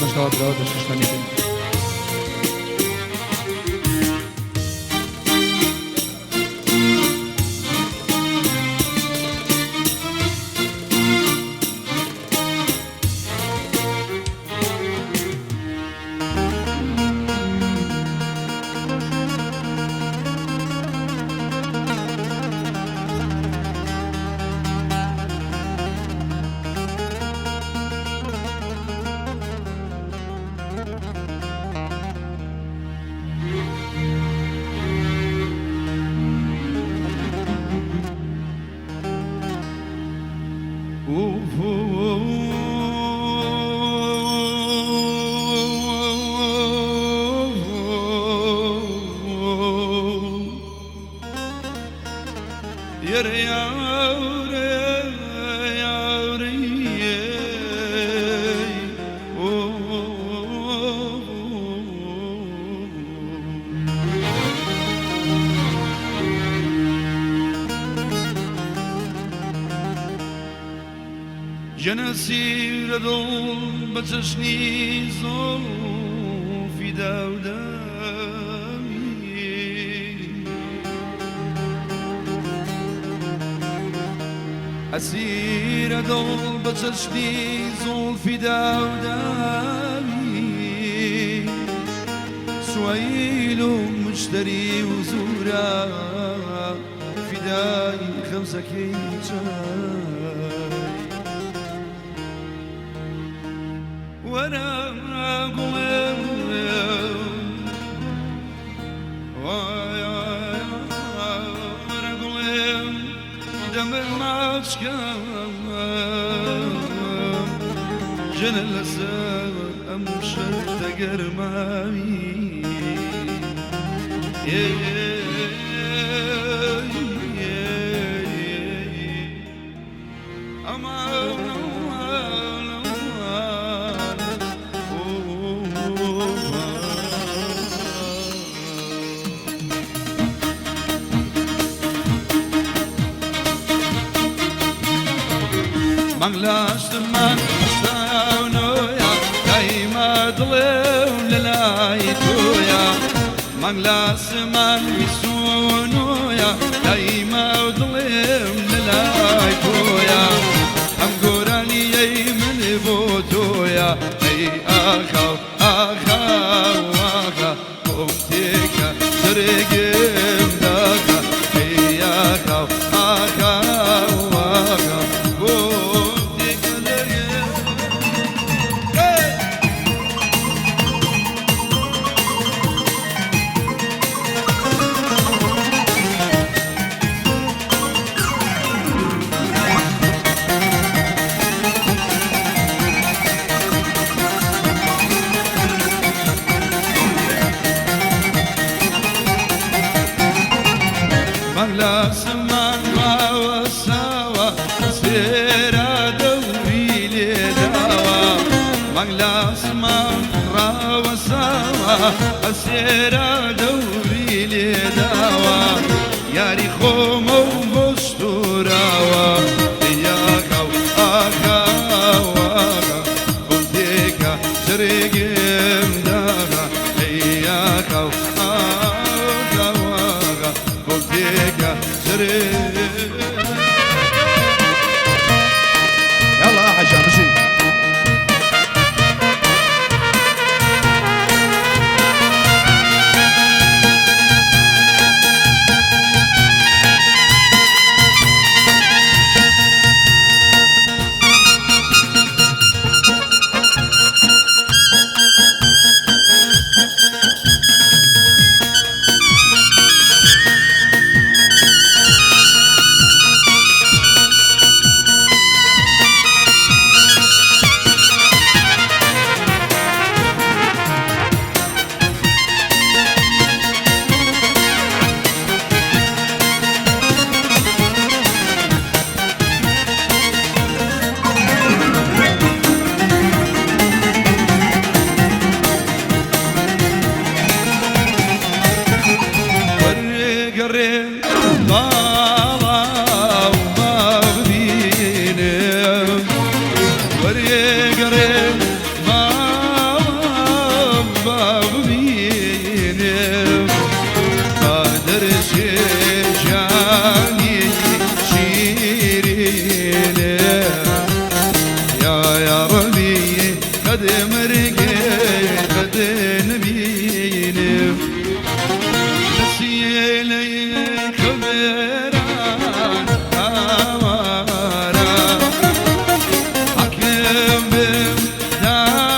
باش دوا برا دشتنی کن جنسي ردول بتشني في داودامي أسير ردول بتشني في داودامي سويل مشتري وزورا فداي 5 كيلو وانا قلم وانا قلم دم المعسكر جن الاسد امشر تقرمامي مغلاش من استاونويا دايما ضلون للايتويا مغلاش من يسونويا دايما ضلون للايتويا هم قراني من بوتويا اي اخا اخا واخا قمتك سرقم داخا اي اخا اخا واخا مغلا سمان وسوا سيرا دوري لدوا مغلا سمان وسوا سيرا دوري لدوا ياري خومو مستوروا يا خو اخا واخا قلتك سرقم داغا يا خو اخا واخا قلتك يلا يا حاج مشي قادر شجاني شيرين يا ربي قد مرقي قد نبين نسيلي خبران أمارا حكم بمدالا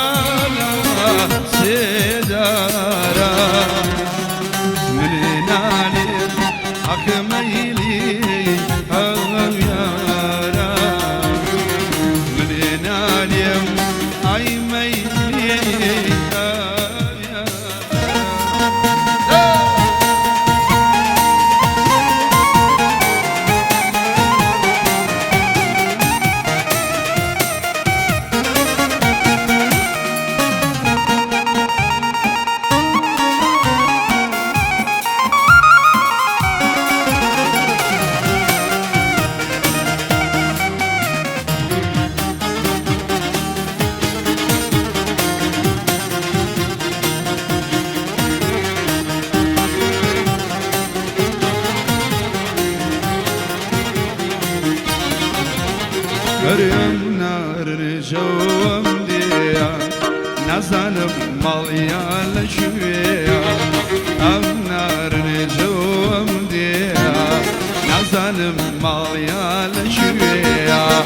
سدارا من نالي حكم إلي أغيارا من نالي أي ميلي Örüm nar jawam diya nazanım mal yerleşiyor Am nar jawam diya nazanım mal yerleşiyor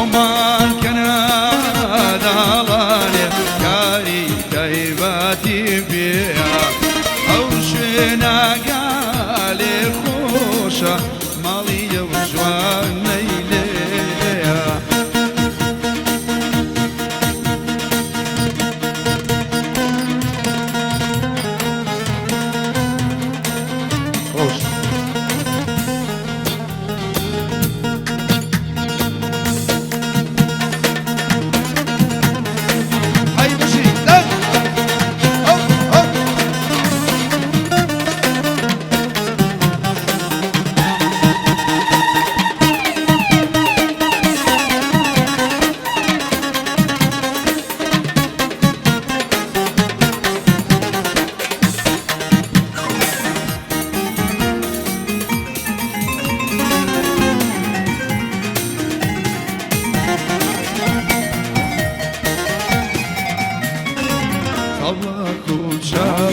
Oman kanadalar kari kaybati biya Avşına gali hoşa mali yavşvan neyle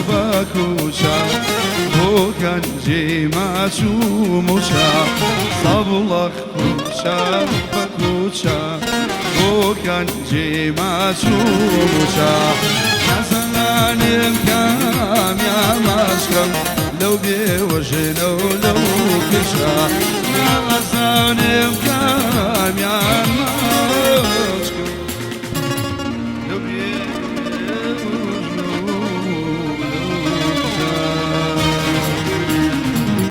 Bakusha, bukan jima sumusha, sabulak kusha, bakusha, bukan jima sumusha. Nasanim kam ya maskam, lo bi wajno lo kisha. Nasanim kam